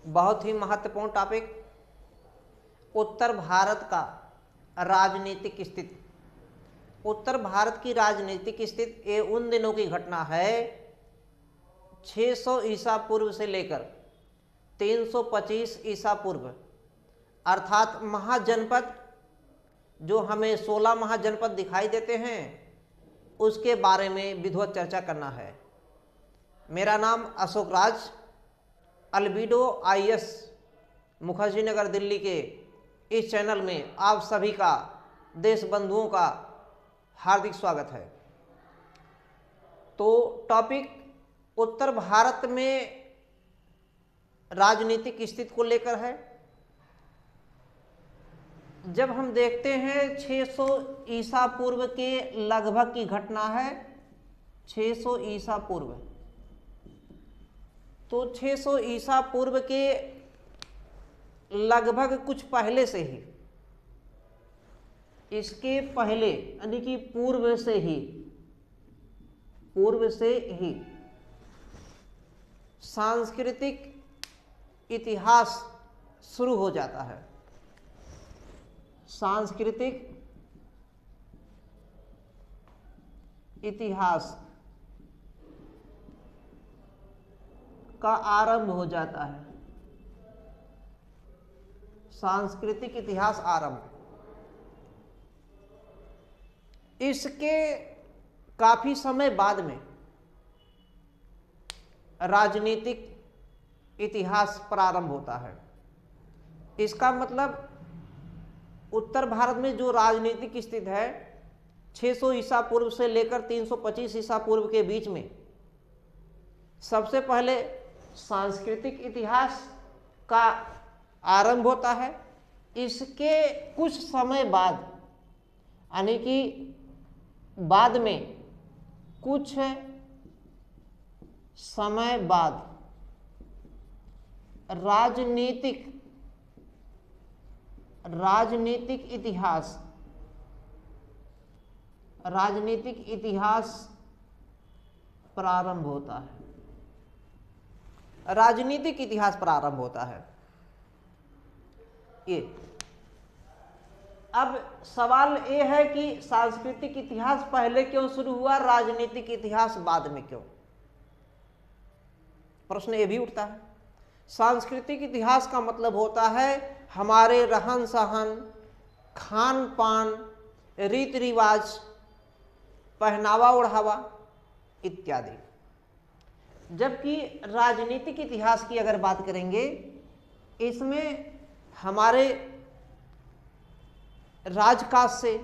बहुत ही महत्वपूर्ण टॉपिक, उत्तर भारत का राजनीतिक स्थिति। उत्तर भारत की राजनीतिक स्थिति ये उन दिनों की घटना है 600 ईसा पूर्व से लेकर 325 ईसा पूर्व, अर्थात महाजनपद जो हमें 16 महाजनपद दिखाई देते हैं उसके बारे में विधिवत चर्चा करना है। मेरा नाम अशोक राज, अल्बिडो IAS मुखर्जी नगर दिल्ली के इस चैनल में आप सभी का, देश बंधुओं का हार्दिक स्वागत है। तो टॉपिक उत्तर भारत में राजनीतिक स्थिति को लेकर है। जब हम देखते हैं 600 ईसा पूर्व के लगभग की घटना है, 600 ईसा पूर्व, तो 600 ईसा पूर्व के लगभग कुछ पहले से ही, इसके पहले यानी कि पूर्व से ही सांस्कृतिक इतिहास शुरू हो जाता है। सांस्कृतिक इतिहास का आरंभ हो जाता है। सांस्कृतिक इतिहास आरंभ, इसके काफी समय बाद में राजनीतिक इतिहास प्रारंभ होता है। इसका मतलब उत्तर भारत में जो राजनीतिक स्थिति है 600 ईसा पूर्व से लेकर 325 ईसा पूर्व के बीच में सबसे पहले सांस्कृतिक इतिहास का आरंभ होता है। इसके कुछ समय बाद यानी कि बाद में कुछ समय बाद राजनीतिक इतिहास प्रारंभ होता है। राजनीतिक इतिहास प्रारंभ होता है। ये अब सवाल ये है कि सांस्कृतिक इतिहास पहले क्यों शुरू हुआ, राजनीतिक इतिहास बाद में क्यों? प्रश्न ये भी उठता है। सांस्कृतिक इतिहास का मतलब होता है हमारे रहन सहन, खान पान, रीति रिवाज, पहनावा ओढ़ावा इत्यादि। जबकि राजनीतिक इतिहास की अगर बात करेंगे, इसमें हमारे राजकाज से,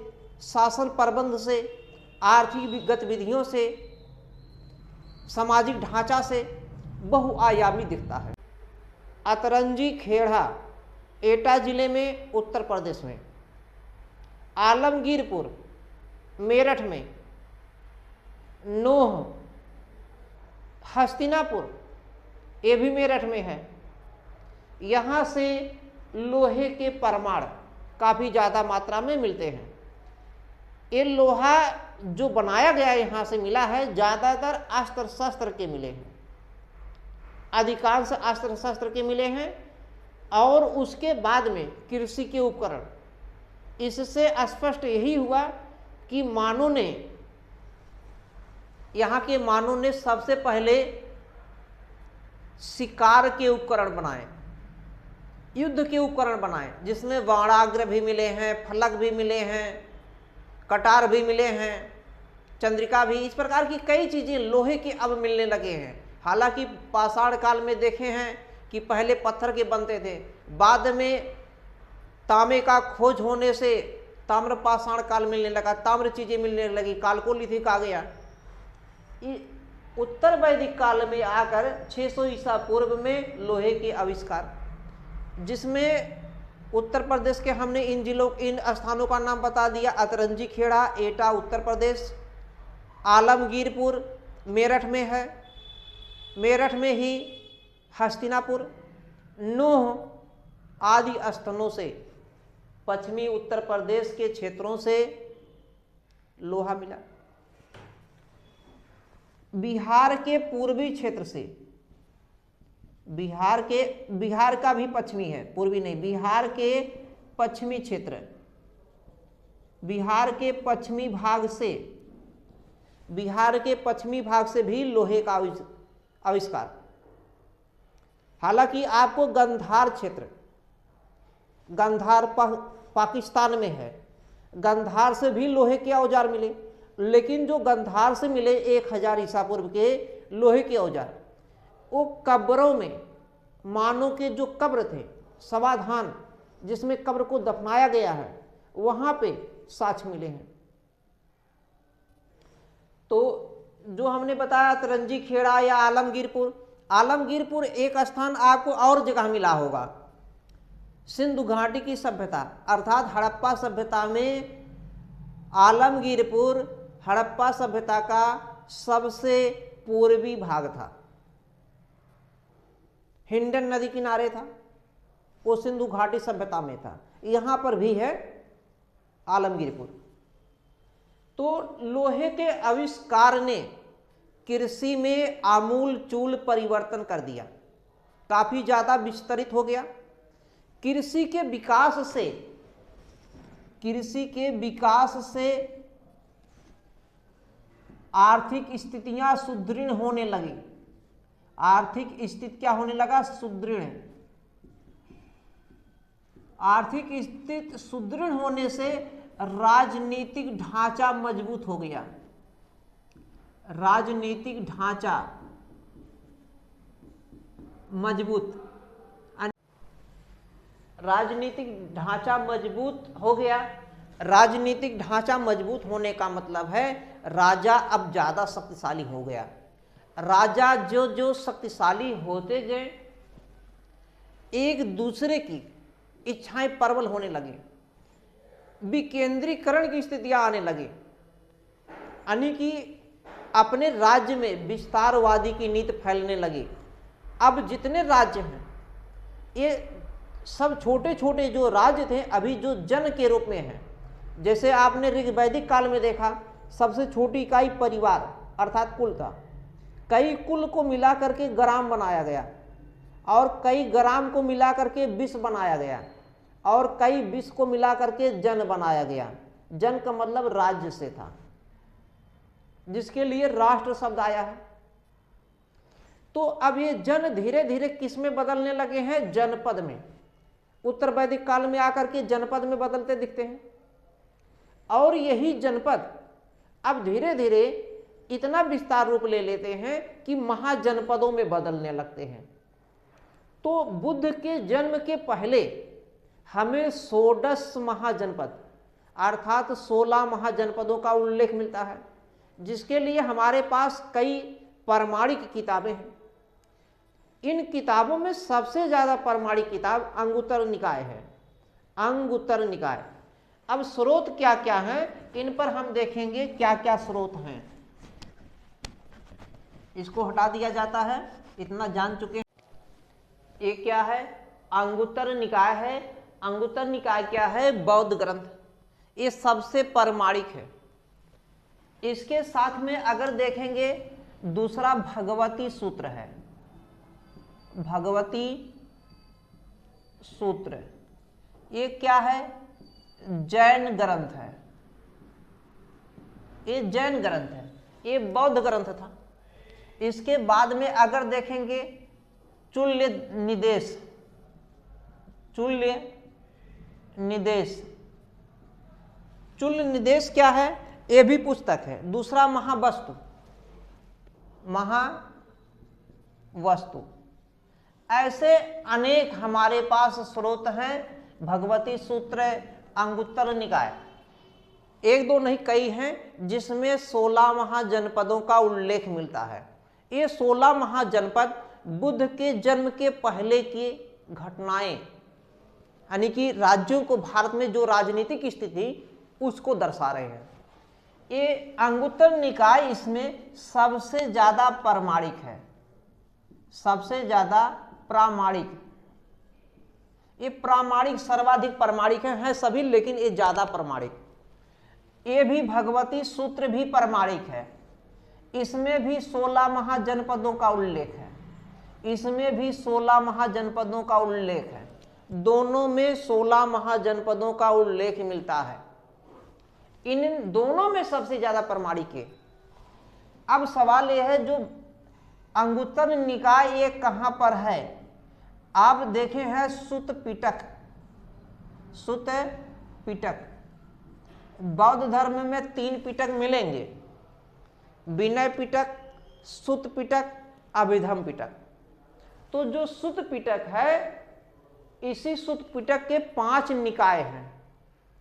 शासन प्रबंध से, आर्थिक गतिविधियों से, सामाजिक ढांचा से बहुआयामी दिखता है। अतरंजी खेड़ा एटा जिले में उत्तर प्रदेश में, आलमगीरपुर मेरठ में, नोह हस्तिनापुर ये भी मेरठ में है। यहाँ से लोहे के परमाणु काफ़ी ज़्यादा मात्रा में मिलते हैं। ये लोहा जो बनाया गया यहाँ से मिला है, ज़्यादातर अस्त्र शस्त्र के मिले हैं, अधिकांश अस्त्र शस्त्र के मिले हैं। और उसके बाद में कृषि के उपकरण। इससे स्पष्ट यही हुआ कि यहाँ के मानवों ने सबसे पहले शिकार के उपकरण बनाए, युद्ध के उपकरण बनाए, जिसमें बाणाग्र भी मिले हैं, फलक भी मिले हैं, कटार भी मिले हैं, चंद्रिका भी, इस प्रकार की कई चीजें लोहे के अब मिलने लगे हैं। हालांकि पाषाण काल में देखे हैं कि पहले पत्थर के बनते थे, बाद में तांबे का खोज होने से ताम्र पाषाण काल मिलने लगा, ताम्र चीजें मिलने लगी, कालकोलिथिक आ गया। उत्तर वैदिक काल में आकर 600 ईसा पूर्व में लोहे के आविष्कार, जिसमें उत्तर प्रदेश के हमने इन स्थानों का नाम बता दिया। अतरंजी खेड़ा एटा उत्तर प्रदेश, आलमगीरपुर मेरठ में है, मेरठ में ही हस्तिनापुर, नूह आदि स्थलों से पश्चिमी उत्तर प्रदेश के क्षेत्रों से लोहा मिला। बिहार के पूर्वी क्षेत्र से बिहार का भी पश्चिमी है, पूर्वी नहीं, बिहार के पश्चिमी क्षेत्र, बिहार के पश्चिमी भाग से भी लोहे का आविष्कार। हालांकि आपको गंधार क्षेत्र, गंधार पाकिस्तान में है, गंधार से भी लोहे के औजार मिले, लेकिन जो गंधार से मिले 1000 ईसा पूर्व के लोहे के औजार, वो कब्रों में, मानव के जो कब्र थे, समाधान जिसमें कब्र को दफनाया गया है, वहां पे साक्ष्य मिले हैं। तो जो हमने बताया तरंजी खेड़ा या आलमगीरपुर एक स्थान आपको और जगह मिला होगा, सिंधु घाटी की सभ्यता अर्थात हड़प्पा सभ्यता में आलमगीरपुर हड़प्पा सभ्यता का सबसे पूर्वी भाग था। हिंडन नदी किनारे था, वो सिंधु घाटी सभ्यता में था। यहां पर भी है आलमगीरपुर। तो लोहे के आविष्कार ने कृषि में आमूल-चूल परिवर्तन कर दिया, काफी ज्यादा विस्तरित हो गया। कृषि के विकास से आर्थिक स्थितियां सुदृढ़ होने लगी। आर्थिक स्थिति क्या होने लगा? सुदृढ़। आर्थिक स्थिति सुदृढ़ होने से राजनीतिक ढांचा मजबूत हो गया। राजनीतिक ढांचा मजबूत हो गया। राजनीतिक ढांचा मजबूत होने का मतलब है राजा अब ज्यादा शक्तिशाली हो गया। राजा जो शक्तिशाली होते गए, एक दूसरे की इच्छाएं प्रबल होने लगी, विकेंद्रीकरण की स्थितियां आने लगी, यानी कि अपने राज्य में विस्तारवादी की नीति फैलने लगी। अब जितने राज्य हैं, ये सब छोटे छोटे जो राज्य थे अभी जो जन के रूप में हैं। जैसे आपने ऋग्वैदिक काल में देखा, सबसे छोटी इकाई परिवार अर्थात कुल था। कई कुल को मिला करके ग्राम बनाया गया, और कई ग्राम को मिला करके विश्व बनाया गया, और कई विश्व को मिला करके जन बनाया गया। जन का मतलब राज्य से था, जिसके लिए राष्ट्र शब्द आया है। तो अब ये जन धीरे धीरे किस में बदलने लगे हैं? जनपद में। उत्तर वैदिक काल में आकर के जनपद में बदलते दिखते हैं, और यही जनपद अब धीरे धीरे इतना विस्तार रूप ले लेते हैं कि महाजनपदों में बदलने लगते हैं। तो बुद्ध के जन्म के पहले हमें 16 महाजनपद अर्थात 16 महाजनपदों का उल्लेख मिलता है, जिसके लिए हमारे पास कई प्रामाणिक किताबें हैं। इन किताबों में सबसे ज्यादा प्रामाणिक किताब अंगुत्तर निकाय है। अंगुत्तर निकाय। अब स्रोत क्या क्या हैं, इन पर हम देखेंगे क्या क्या स्रोत हैं। इसको हटा दिया जाता है, इतना जान चुके हैं। ये क्या है? अंगुत्तर निकाय है। अंगुत्तर निकाय क्या है? बौद्ध ग्रंथ। ये सबसे प्रामाणिक है। इसके साथ में अगर देखेंगे, दूसरा भगवती सूत्र है। भगवती सूत्र ये क्या है? जैन ग्रंथ है। ये जैन ग्रंथ है, ये बौद्ध ग्रंथ था। इसके बाद में अगर देखेंगे चुल्य निदेश। चुल्य निदेश। चुल्य निदेश क्या है? ये भी पुस्तक है। दूसरा महावस्तु। महावस्तु। ऐसे अनेक हमारे पास स्रोत हैं। भगवती सूत्र, अंगुत्तर निकाय, एक दो नहीं कई हैं, जिसमें 16 महाजनपदों का उल्लेख मिलता है। ये 16 महाजनपद बुद्ध के जन्म के पहले की घटनाएं, यानी कि राज्यों को, भारत में जो राजनीतिक स्थिति उसको दर्शा रहे हैं। ये अंगुत्तर निकाय इसमें सबसे ज्यादा प्रामाणिक है। सबसे ज्यादा प्रामाणिक, ये प्रामाणिक सर्वाधिक प्रामाणिक है सभी, लेकिन ये ज्यादा प्रामाणिक। ये भी भगवती सूत्र भी प्रामाणिक है। इसमें भी 16 महाजनपदों का उल्लेख है। इसमें भी 16 महाजनपदों का उल्लेख है। दोनों में 16 महाजनपदों का उल्लेख मिलता है। इन दोनों में सबसे ज्यादा प्रमाणिक है। अब सवाल यह है जो अंगुत्तर निकाय ये कहां पर है? आप देखे हैं सुत पिटक। सुत पिटक बौद्ध धर्म में 3 पिटक मिलेंगे, विनय पिटक, सुत पिटक, अभिधम पिटक। तो जो सुत पिटक है, इसी सुत पिटक के 5 निकाय हैं।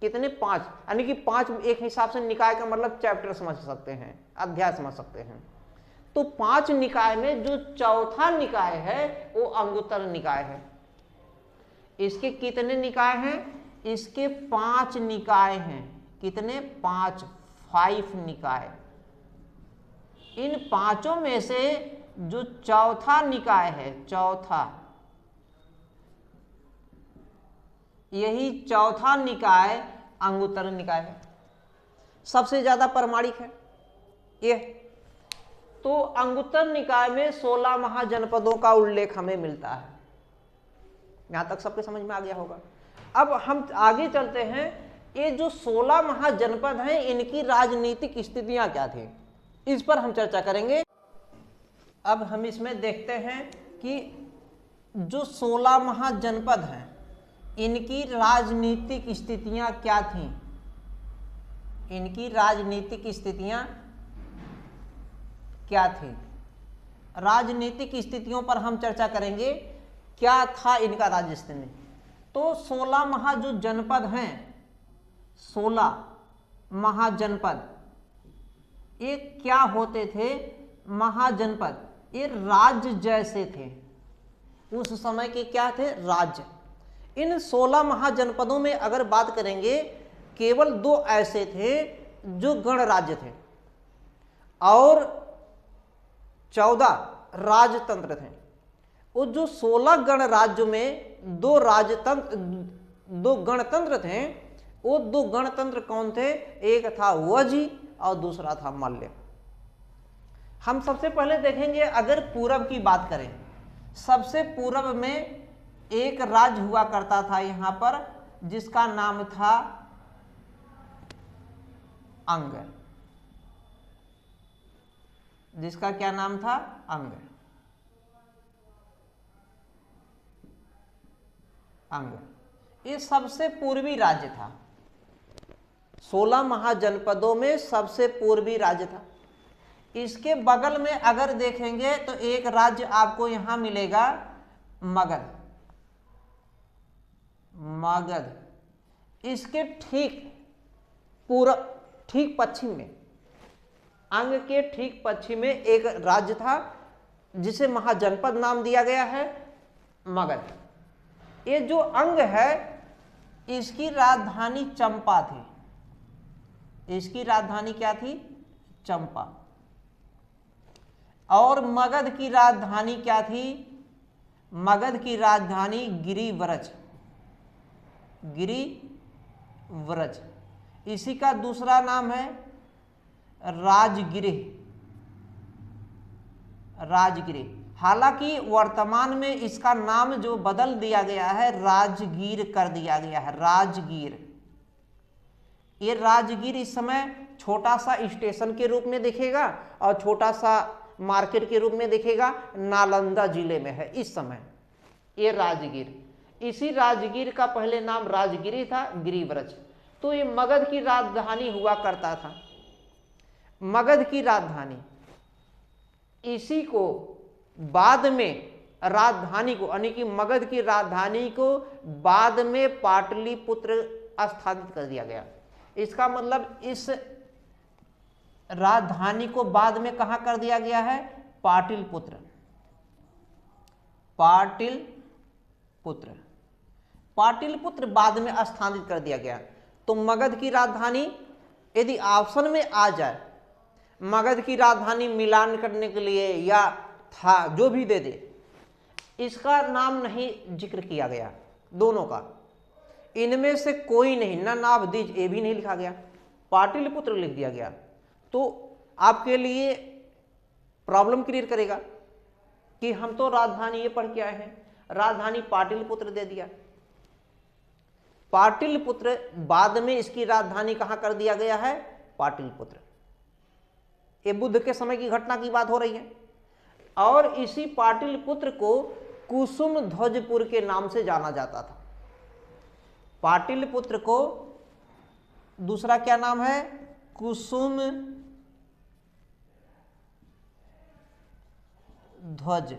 कितने? 5, यानी कि 5 एक हिसाब से निकाय का मतलब चैप्टर समझ सकते हैं, अध्याय समझ सकते हैं। तो 5 निकाय में जो चौथा निकाय है वो अंगुत्तर निकाय है। इसके कितने निकाय हैं? इसके 5 निकाय हैं। कितने? 5 निकाय। इन 5 में से जो चौथा निकाय है, चौथा, यही चौथा निकाय अंगुत्तर निकाय है, सबसे ज्यादा प्रमाणिक है ये। तो अंगुत्तर निकाय में 16 महाजनपदों का उल्लेख हमें मिलता है। यहां तक सबके समझ में आ गया होगा। अब हम आगे चलते हैं। ये जो 16 महाजनपद हैं, इनकी राजनीतिक स्थितियां क्या थी, इस पर हम चर्चा करेंगे। अब हम इसमें देखते हैं कि जो 16 महाजनपद हैं, इनकी राजनीतिक स्थितियां क्या थीं। इनकी राजनीतिक स्थितियां क्या थी? राजनीतिक स्थितियों पर हम चर्चा करेंगे। क्या था इनका राज्य में? तो 16 महा जो जनपद हैं, 16 महाजनपद, ये क्या होते थे? महाजनपद ये राज्य जैसे थे। उस समय के क्या थे? राज्य। इन 16 महाजनपदों में अगर बात करेंगे, केवल 2 ऐसे थे जो गणराज्य थे और 14 राजतंत्र थे। वो जो 16 गणराज्यों में 2 गणतंत्र थे। वो 2 गणतंत्र कौन थे? एक था वजी और दूसरा था मल्ल। हम सबसे पहले देखेंगे, अगर पूरब की बात करें, सबसे पूरब में एक राज्य हुआ करता था यहां पर, जिसका नाम था अंग। जिसका क्या नाम था? अंग। अंग ये सबसे पूर्वी राज्य था। 16 महाजनपदों में सबसे पूर्वी राज्य था। इसके बगल में अगर देखेंगे तो एक राज्य आपको यहां मिलेगा, मगध। मगध इसके ठीक पश्चिम में, अंग के ठीक पश्चिम में एक राज्य था जिसे महाजनपद नाम दिया गया है, मगध। ये जो अंग है, इसकी राजधानी चंपा थी। इसकी राजधानी क्या थी? चंपा। और मगध की राजधानी क्या थी? मगध की राजधानी गिरिव्रज। गिरिव्रज। इसी का दूसरा नाम है राजगिर। राजगिर। हालांकि वर्तमान में इसका नाम जो बदल दिया गया है, राजगीर कर दिया गया है। राजगीर। ये राजगीर इस समय छोटा सा स्टेशन के रूप में दिखेगा और छोटा सा मार्केट के रूप में दिखेगा, नालंदा जिले में है इस समय ये राजगीर। इसी राजगीर का पहले नाम राजगिरी था, गिरिव्रज। तो ये मगध की राजधानी हुआ करता था। मगध की राजधानी, इसी को बाद में राजधानी को, यानी कि मगध की राजधानी को बाद में पाटलिपुत्र स्थापित कर दिया गया। इसका मतलब इस राजधानी को बाद में कहां कर दिया गया है? पाटलिपुत्र। पाटलिपुत्र। पाटलिपुत्र बाद में स्थापित कर दिया गया। तो मगध की राजधानी, यदि ऑप्शन में आ जाए मगध की राजधानी मिलान करने के लिए या था, जो भी दे दे, इसका नाम नहीं जिक्र किया गया, दोनों का। इनमें से कोई नहीं, ना नाभदीज ये भी नहीं लिखा गया, पाटलिपुत्र लिख दिया गया। तो आपके लिए प्रॉब्लम क्रिएट करेगा। कि हम तो राजधानी ये पढ़ के आए हैं, राजधानी पाटलिपुत्र दे दिया। पाटलिपुत्र बाद में इसकी राजधानी कहां कर दिया गया है? पाटलिपुत्र। ये बुद्ध के समय की घटना की बात हो रही है। और इसी पाटलिपुत्र को कुसुम ध्वजपुर के नाम से जाना जाता था। पाटलिपुत्र को दूसरा क्या नाम है? कुसुम ध्वज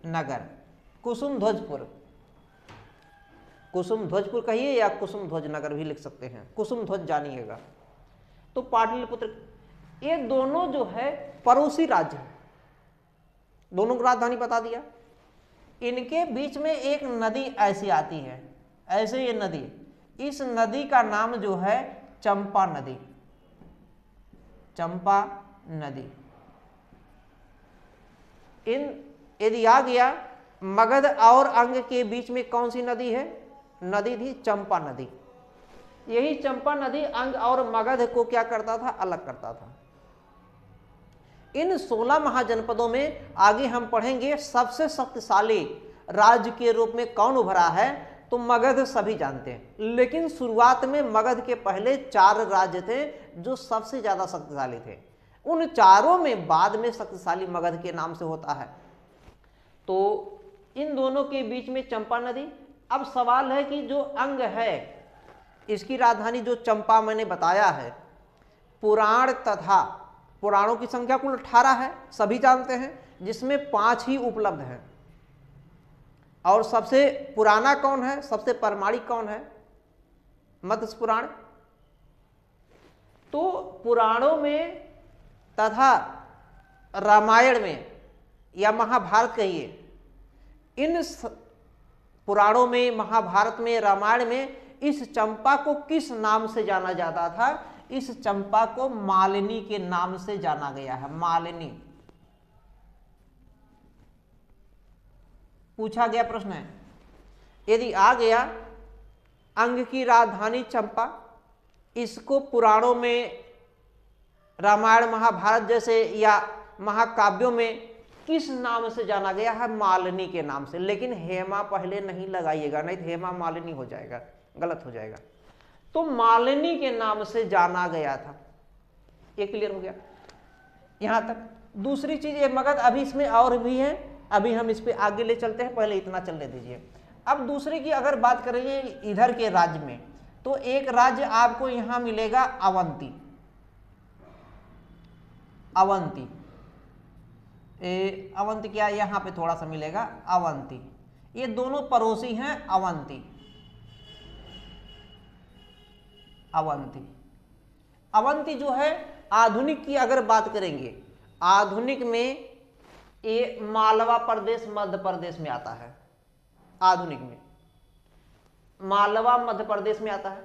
नगर, कुसुम ध्वजपुर। कुसुम ध्वजपुर कहिए या कुसुम ध्वज नगर भी लिख सकते हैं, कुसुम ध्वज जानिएगा। तो पाटलिपुत्र, ये दोनों जो है पड़ोसी राज्य हैं, दोनों को राजधानी बता दिया। इनके बीच में एक नदी ऐसी आती है, ऐसे ये नदी, इस नदी का नाम जो है चंपा नदी, चंपा नदी। यदि आ गया मगध और अंग के बीच में कौन सी नदी है? नदी थी चंपा नदी। यही चंपा नदी अंग और मगध को क्या करता था? अलग करता था। इन 16 महाजनपदों में आगे हम पढ़ेंगे सबसे शक्तिशाली राज्य के रूप में कौन उभरा है, तो मगध सभी जानते हैं। लेकिन शुरुआत में मगध के पहले 4 राज्य थे जो सबसे ज्यादा शक्तिशाली थे। उन चारों में बाद में शक्तिशाली मगध के नाम से होता है। तो इन दोनों के बीच में चंपा नदी। अब सवाल है कि जो अंग है इसकी राजधानी जो चंपा मैंने बताया है, पुराण तथा पुराणों की संख्या कुल 18 है, सभी जानते हैं, जिसमें 5 ही उपलब्ध हैं। और सबसे पुराना कौन है? सबसे प्रामाणिक कौन है? मत्स्य पुराण। तो पुराणों में तथा रामायण में या महाभारत कहिए, इन पुराणों में, महाभारत में, रामायण में इस चंपा को किस नाम से जाना जाता था? इस चंपा को मालिनी के नाम से जाना गया है। मालिनी पूछा गया प्रश्न है। यदि आ गया अंग की राजधानी चंपा, इसको पुराणों में, रामायण महाभारत जैसे या महाकाव्यों में किस नाम से जाना गया है? मालिनी के नाम से। लेकिन हेमा पहले नहीं लगाइएगा, नहीं तो हेमा मालिनी हो जाएगा, गलत हो जाएगा। तो मालिनी के नाम से जाना गया था। ये क्लियर हो गया यहां तक। दूसरी चीज, ये मगध अभी इसमें और भी है, अभी हम इस पे आगे ले चलते हैं, पहले इतना चलने दीजिए। अब दूसरे की अगर बात करेंगे इधर के राज्य में, तो एक राज्य आपको यहां मिलेगा अवंती। अवंती, अवंती क्या, यहां पे थोड़ा सा मिलेगा अवंती। ये दोनों पड़ोसी हैं अवंती। अवंती, अवंती जो है आधुनिक की अगर बात करेंगे, आधुनिक में ये मालवा प्रदेश मध्य प्रदेश में आता है। आधुनिक में मालवा मध्य प्रदेश में आता है।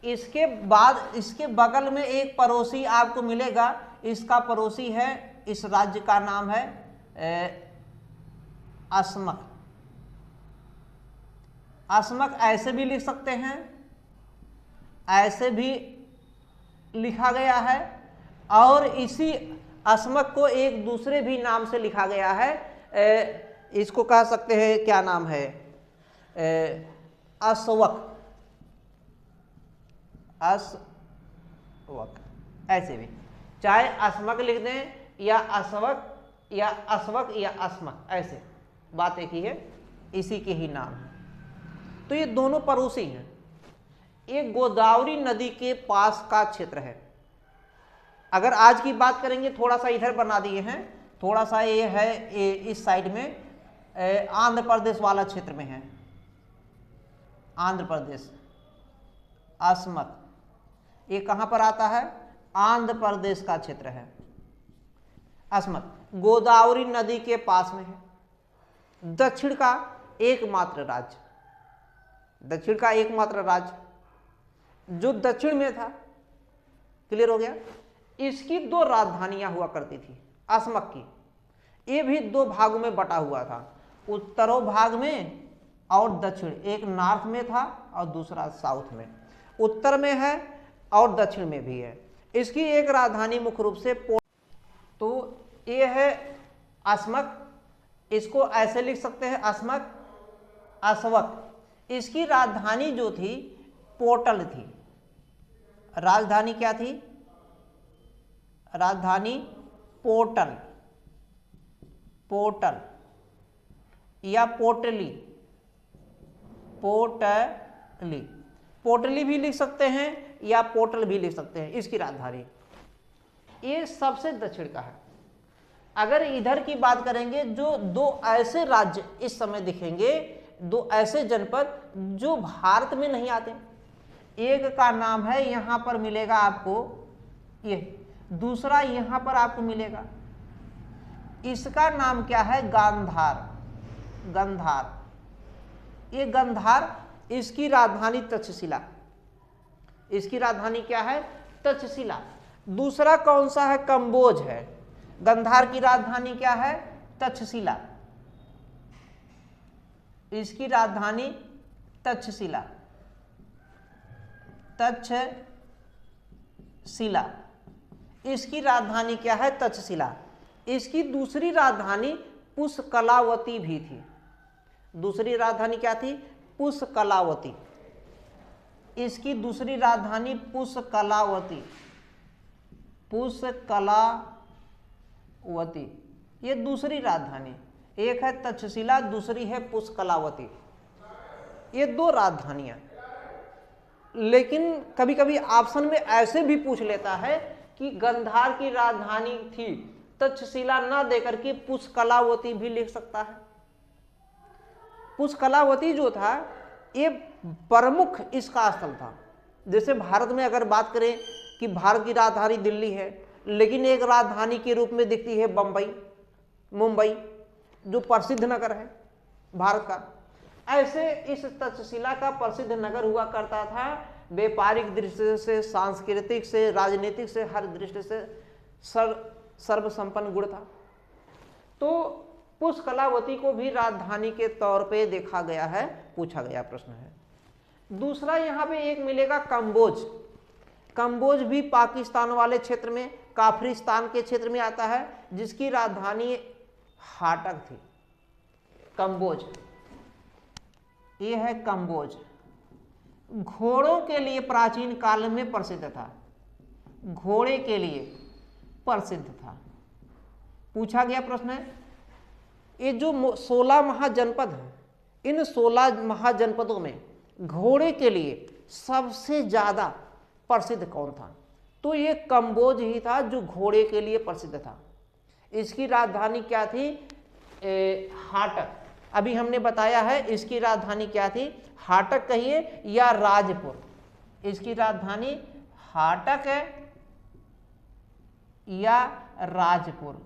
इसके बाद इसके बगल में एक पड़ोसी आपको मिलेगा, इसका पड़ोसी है, इस राज्य का नाम है अस्मक। अस्मक ऐसे भी लिख सकते हैं, ऐसे भी लिखा गया है, और इसी अस्मक को एक दूसरे भी नाम से लिखा गया है। इसको कह सकते हैं, क्या नाम है? अस्वक। अस्वक ऐसे भी, चाहे अस्मक लिख दें या अस्वक या अस्वक या अस्मक, ऐसे बात एक ही है, इसी के ही नाम है। तो ये दोनों पड़ोसी हैं। ये गोदावरी नदी के पास का क्षेत्र है। अगर आज की बात करेंगे, थोड़ा सा इधर बना दिए हैं, थोड़ा सा ये है, ये इस साइड में आंध्र प्रदेश वाला क्षेत्र में है। आंध्र प्रदेश, अस्मक, ये कहां पर आता है? आंध्र प्रदेश का क्षेत्र है। अस्मक गोदावरी नदी के पास में है। दक्षिण का एकमात्र राज्य, दक्षिण का एकमात्र राज्य जो दक्षिण में था। क्लियर हो गया? इसकी 2 राजधानियां हुआ करती थी अस्मक की। ये भी 2 भागों में बटा हुआ था, उत्तरों भाग में और दक्षिण। एक नॉर्थ में था और दूसरा साउथ में। उत्तर में है और दक्षिण में भी है। इसकी एक राजधानी मुख्य रूप से तो ये है अस्मक, इसको ऐसे लिख सकते हैं अस्मक, अशवक। इसकी राजधानी जो थी पोर्टल थी। राजधानी क्या थी? राजधानी पोर्टल, पोर्टल या पोर्टली, पोर्टली, पोर्टली भी लिख सकते हैं या पोर्टल भी लिख सकते हैं। इसकी राजधानी ये सबसे दक्षिण का है। अगर इधर की बात करेंगे, जो दो ऐसे राज्य इस समय दिखेंगे, दो ऐसे जनपद जो भारत में नहीं आते, एक का नाम है, यहां पर मिलेगा आपको ये, दूसरा यहां पर आपको मिलेगा, इसका नाम क्या है? गांधार, गंधार। ये गंधार, इसकी राजधानी तक्षशिला, इसकी राजधानी क्या है? तक्षशिला। दूसरा कौन सा है? कंबोज है। गंधार की राजधानी क्या है? तक्षशिला, इसकी राजधानी तक्षशिला, तक्षशिला, इसकी राजधानी क्या है? तक्षशिला। इसकी दूसरी राजधानी पुष्कलावती भी थी। दूसरी राजधानी क्या थी? पुष्कलावती। इसकी दूसरी राजधानी पुष्कलावती, पुष्कलावती, ये दूसरी राजधानी। एक है तक्षशिला, दूसरी है पुष्कलावती। ये दो राजधानियां। लेकिन कभी कभी ऑप्शन में ऐसे भी पूछ लेता है कि गंधार की राजधानी थी, तक्षशिला ना देकर के पुष्कलावती भी लिख सकता है। पुष्कलावती जो था ये प्रमुख इसका स्थल था। जैसे भारत में अगर बात करें कि भारत की राजधानी दिल्ली है, लेकिन एक राजधानी के रूप में दिखती है बम्बई, मुंबई, जो प्रसिद्ध नगर है भारत का। ऐसे इस तक्षशिला का प्रसिद्ध नगर हुआ करता था। व्यापारिक दृष्टि से, सांस्कृतिक से, राजनीतिक से, हर दृष्टि से सर्वसंपन्न गुण था। तो पुष्कलावती को भी राजधानी के तौर पे देखा गया है, पूछा गया प्रश्न है। दूसरा यहाँ पे एक मिलेगा कंबोज। कंबोज भी पाकिस्तान वाले क्षेत्र में, काफरिस्तान के क्षेत्र में आता है, जिसकी राजधानी हाटक थी। कंबोज, ये है कंबोज। घोड़ों के लिए प्राचीन काल में प्रसिद्ध था, घोड़े के लिए प्रसिद्ध था। पूछा गया प्रश्न है। ये जो 16 महाजनपद हैं, इन 16 महाजनपदों में घोड़े के लिए सबसे ज्यादा प्रसिद्ध कौन था? तो ये कंबोज ही था जो घोड़े के लिए प्रसिद्ध था। इसकी राजधानी क्या थी? हाटक। अभी हमने बताया है इसकी राजधानी क्या थी, हाटक कहिए या राजपुर। इसकी राजधानी हाटक है या राजपुर।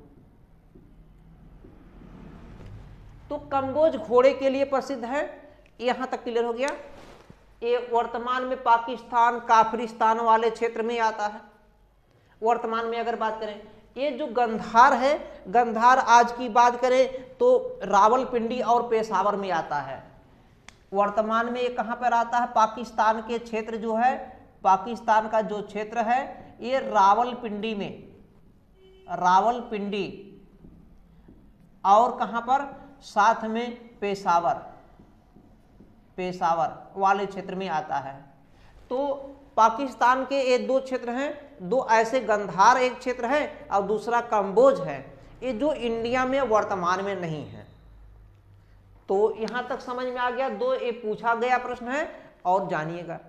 तो कंबोज घोड़े के लिए प्रसिद्ध है। यहां तक क्लियर हो गया। ये वर्तमान में पाकिस्तान, काफरिस्तान वाले क्षेत्र में आता है। वर्तमान में अगर बात करें, ये जो गंधार है, गंधार आज की बात करें तो रावलपिंडी और पेशावर में आता है। वर्तमान में ये कहां पर आता है? पाकिस्तान के क्षेत्र जो है, पाकिस्तान का जो क्षेत्र है ये रावलपिंडी में, रावलपिंडी, और कहां पर? साथ में पेशावर, पेशावर वाले क्षेत्र में आता है। तो पाकिस्तान के ये दो क्षेत्र हैं, दो ऐसे, गंधार एक क्षेत्र है और दूसरा कंबोज है, ये जो इंडिया में वर्तमान में नहीं है। तो यहां तक समझ में आ गया। दो ये पूछा गया प्रश्न है और जानिएगा,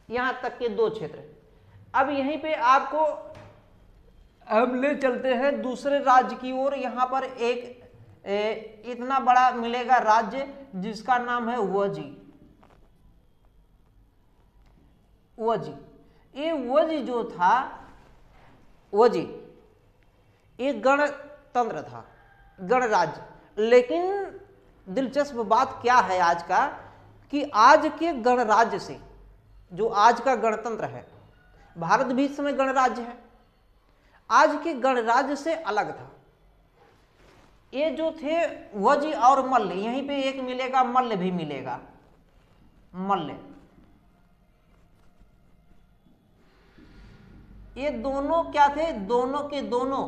यहां तक के दो क्षेत्र। अब यहीं पे आपको हम ले चलते हैं दूसरे राज्य की ओर। यहां पर एक इतना बड़ा मिलेगा राज्य जिसका नाम है वजी। वजी, ये वजी जो था, वजी ये गणतंत्र था, गणराज्य। लेकिन दिलचस्प बात क्या है आज का, कि आज के गणराज्य से, जो आज का गणतंत्र है, भारत भी इस समय गणराज्य है, आज के गणराज्य से अलग था। ये जो थे वजी और मल्ल, यहीं पे एक मिलेगा मल्ल भी मिलेगा, मल्ल। ये दोनों क्या थे? दोनों के दोनों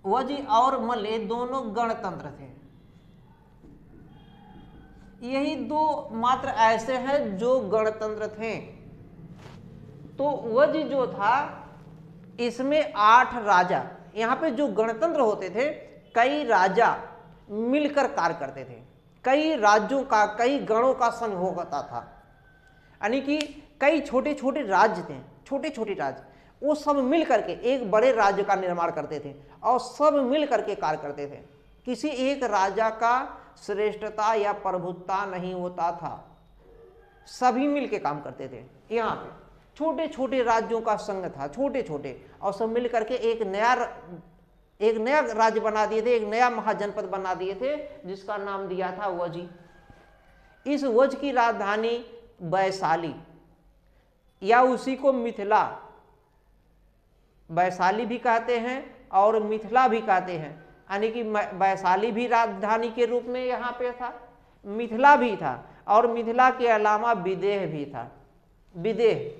वजी और मल्ल ये दोनों गणतंत्र थे। यही दो मात्र ऐसे हैं जो गणतंत्र थे। तो वज जो था इसमें 8 राजा, यहां पे जो गणतंत्र होते थे कई राजा मिलकर कार्य करते थे, कई राज्यों का, कई गणों का संघ होता था, यानी कि कई छोटे छोटे राज्य थे, छोटे छोटे राज्य, वो सब मिल करके एक बड़े राज्य का निर्माण करते थे और सब मिल करके कार्य करते थे। किसी एक राजा का श्रेष्ठता या प्रभुत्ता नहीं होता था, सभी मिल के काम करते थे। यहाँ पे छोटे छोटे राज्यों का संघ था, छोटे छोटे, और सब मिल करके एक नया राज्य बना दिए थे, एक नया महाजनपद बना दिए थे जिसका नाम दिया था वजी। इस वज की राजधानी वैशाली या उसी को मिथिला, वैशाली भी कहते हैं और मिथिला भी कहते हैं, यानी कि वैशाली भी राजधानी के रूप में यहाँ पे था, मिथिला भी था, और मिथिला के अलावा विदेह भी था। विदेह,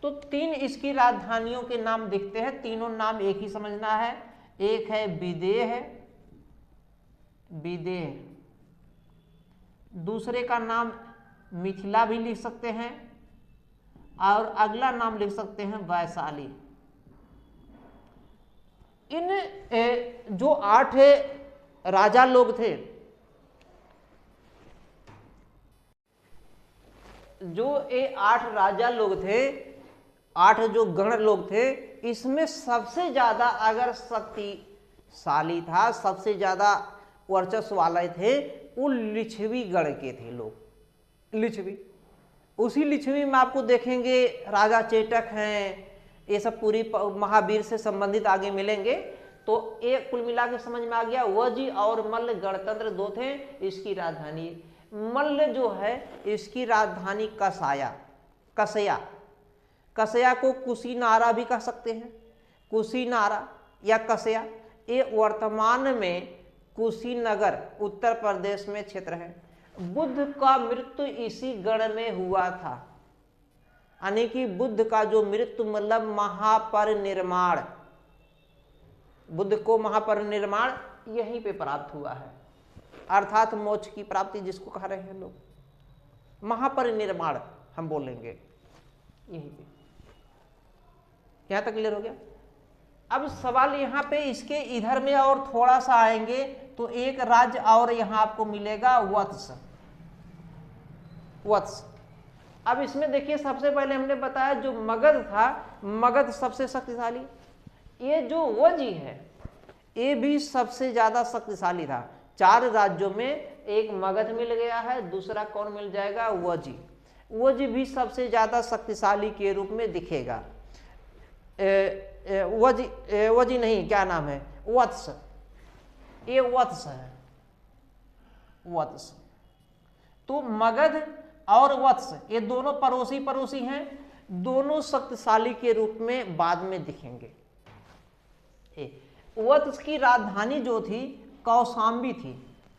तो 3 इसकी राजधानियों के नाम दिखते हैं, तीनों नाम एक ही समझना है। एक है विदेह, विदेह, दूसरे का नाम मिथिला भी लिख सकते हैं, और अगला नाम लिख सकते हैं वैशाली। इन जो 8 राजा लोग थे, जो ये 8 राजा लोग थे, 8 जो गण लोग थे, इसमें सबसे ज्यादा अगर शक्तिशाली था, सबसे ज्यादा वर्चस्व वाले थे, वो लिच्छवी गण के थे लोग। लिच्छवी, उसी लिच्छवी में आपको देखेंगे राजा चेटक हैं, ये सब पूरी महावीर से संबंधित आगे मिलेंगे। तो एक कुल मिला के समझ में आ गया, वजी और मल्ल गणतंत्र 2 थे। इसकी राजधानी मल्ल जो है, इसकी राजधानी कसाया, कसया, कसया को कुशीनारा भी कह सकते हैं, कुशीनारा या कसया, ये वर्तमान में कुशीनगर उत्तर प्रदेश में क्षेत्र है। बुद्ध का मृत्यु इसी गण में हुआ था, यानी कि बुद्ध का जो मृत्यु मतलब महापरिनिर्वाण, बुद्ध को महापरिनिर्वाण यहीं पे प्राप्त हुआ है, अर्थात मोक्ष की प्राप्ति जिसको कह रहे हैं लोग, महापरिनिर्वाण हम बोलेंगे यहीं पे। यहां तक क्लियर हो गया? अब सवाल यहाँ पे इसके इधर में और थोड़ा सा आएंगे तो एक राज्य और यहाँ आपको मिलेगा, वत्स। वत्स, अब इसमें देखिए सबसे पहले हमने बताया जो मगध था, मगध सबसे शक्तिशाली। ये जो वजी है ये भी सबसे ज्यादा शक्तिशाली था। 4 राज्यों में एक मगध मिल गया है, दूसरा कौन मिल जाएगा? वजी। वजी भी सबसे ज्यादा शक्तिशाली के रूप में दिखेगा। वजी नहीं, क्या नाम है? वत्स। ये वत्स है, वत्स। तो मगध और वत्स ये दोनों पड़ोसी पड़ोसी हैं, दोनों शक्तिशाली के रूप में बाद में दिखेंगे। वत्स की राजधानी जो थी कौशाम्बी थी।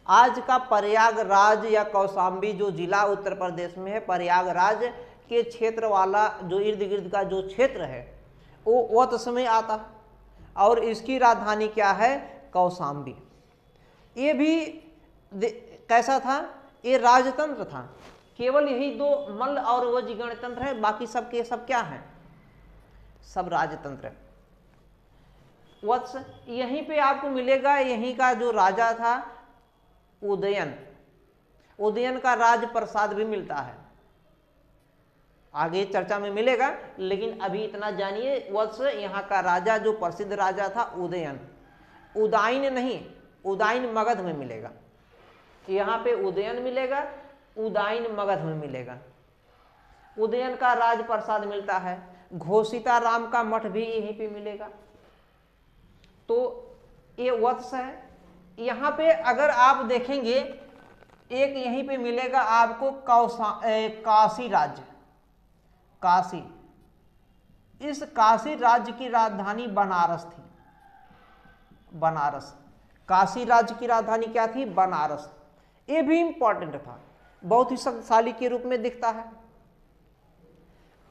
आज का प्रयागराज या कौशाम्बी जो जिला उत्तर प्रदेश में है, प्रयागराज के क्षेत्र वाला जो इर्द गिर्द का जो क्षेत्र है वो वत्स में आता, और इसकी राजधानी क्या है? कौशाम्बी। ये भी कैसा था? ये राजतंत्र था। केवल यही 2 मल्ल और वजी गणतंत्र है, बाकी सब के सब क्या हैं? सब राजतंत्र। वत्स यहीं पे आपको मिलेगा, यहीं का जो राजा था उदयन, उदयन का राज प्रसाद भी मिलता है, आगे चर्चा में मिलेगा, लेकिन अभी इतना जानिए वत्स यहाँ का राजा जो प्रसिद्ध राजा था उदयन। उदाइन नहीं, उदाइन मगध में मिलेगा, यहाँ पे उदयन मिलेगा, उदाइन मगध में मिलेगा। उदयन का राज प्रसाद मिलता है, घोषिता राम का मठ भी यहीं पे मिलेगा। तो ये वत्स है। यहाँ पे अगर आप देखेंगे एक यहीं पे मिलेगा आपको काशी राज्य, काशी। इस काशी राज्य की राजधानी बनारस थी, बनारस। काशी राज्य की राजधानी क्या थी? बनारस। ये भी इंपॉर्टेंट था, बहुत ही शक्तिशाली के रूप में दिखता है।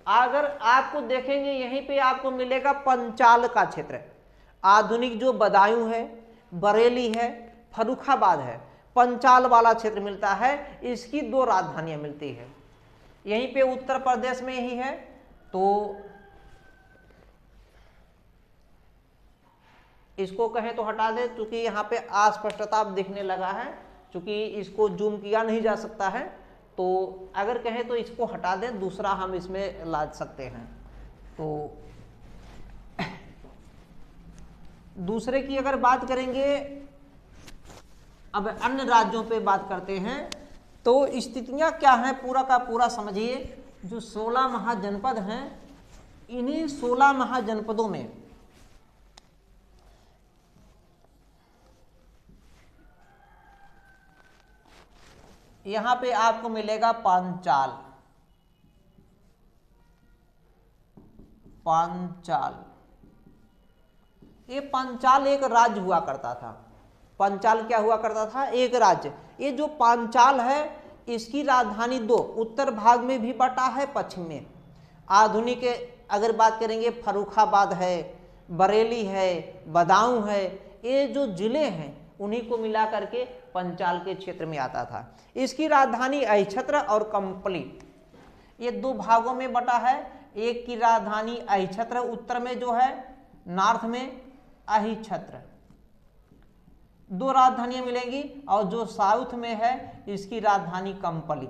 अगर आपको देखेंगे यहीं पे आपको मिलेगा पंचाल का क्षेत्र। आधुनिक जो बदायूं है, बरेली है, फर्रुखाबाद है, पंचाल वाला क्षेत्र मिलता है, इसकी 2 राजधानियां मिलती है। यहीं पे उत्तर प्रदेश में ही है, तो इसको कहें तो हटा दे, क्योंकि यहाँ पे अस्पष्टता दिखने लगा है, क्योंकि इसको जूम किया नहीं जा सकता है, तो अगर कहें तो इसको हटा दें, दूसरा हम इसमें ला सकते हैं। तो दूसरे की अगर बात करेंगे, अब अन्य राज्यों पे बात करते हैं, तो स्थितियां क्या हैं पूरा का पूरा समझिए। जो 16 महाजनपद हैं, इन्हीं 16 महाजनपदों में यहां पे आपको मिलेगा पांचाल। ये पांचाल एक राज्य हुआ करता था। पांचाल क्या हुआ करता था? एक राज्य। ये जो पांचाल है, इसकी राजधानी 2, उत्तर भाग में भी बटा है, पश्चिम में। आधुनिक अगर बात करेंगे, फर्रुखाबाद है, बरेली है, बदायूं है, ये जो जिले हैं उन्हीं को मिला करके पंचाल के क्षेत्र में आता था। इसकी राजधानी अहिछत्र और कंपली, ये 2 भागों में बटा है। एक की राजधानी अहिछत्र उत्तर में जो है, नॉर्थ में अहिछत्र, 2 राजधानियां मिलेंगी। और जो साउथ में है, इसकी राजधानी कंपली,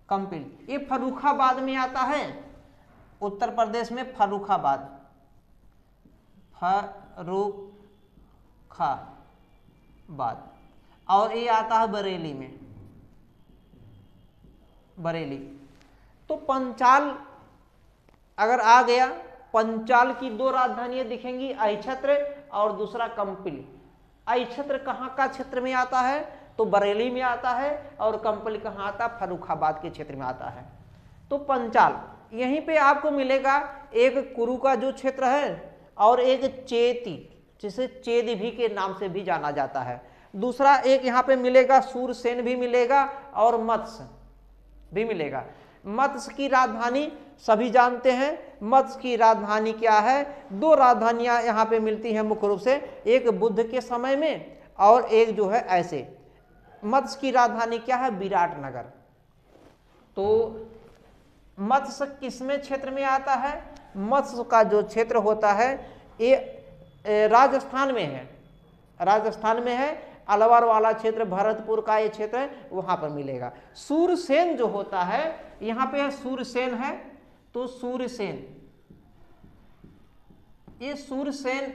कंपिल। ये फर्रुखाबाद में आता है, उत्तर प्रदेश में फर्रुखाबाद, और ये आता है बरेली में, बरेली। तो पंचाल अगर आ गया, पंचाल की 2 राजधानियां दिखेंगी, अहिछत्र और दूसरा कंपिल। अहिछत्र कहाँ का क्षेत्र में आता है? तो बरेली में आता है। और कंपिल कहाँ आता है? फर्रुखाबाद के क्षेत्र में आता है। तो पंचाल, यहीं पे आपको मिलेगा एक कुरु का जो क्षेत्र है, और एक चेती, जिसे चेदी भी के नाम से भी जाना जाता है। दूसरा एक यहाँ पे मिलेगा सूरसेन भी मिलेगा, और मत्स्य भी मिलेगा। मत्स्य की राजधानी सभी जानते हैं। मत्स्य की राजधानी क्या है? 2 राजधानियां यहाँ पे मिलती हैं मुख्य रूप से, एक बुद्ध के समय में और एक जो है ऐसे। मत्स्य की राजधानी क्या है? विराटनगर। तो मत्स्य किसमें क्षेत्र में आता है? मत्स्य का जो क्षेत्र होता है, ये राजस्थान में है। राजस्थान में है, अलवर वाला क्षेत्र, भरतपुर का ये क्षेत्र है, वहां पर मिलेगा। सूरसेन जो होता है, यहां पे है सूरसेन है, तो सूरसेन, ये सूरसेन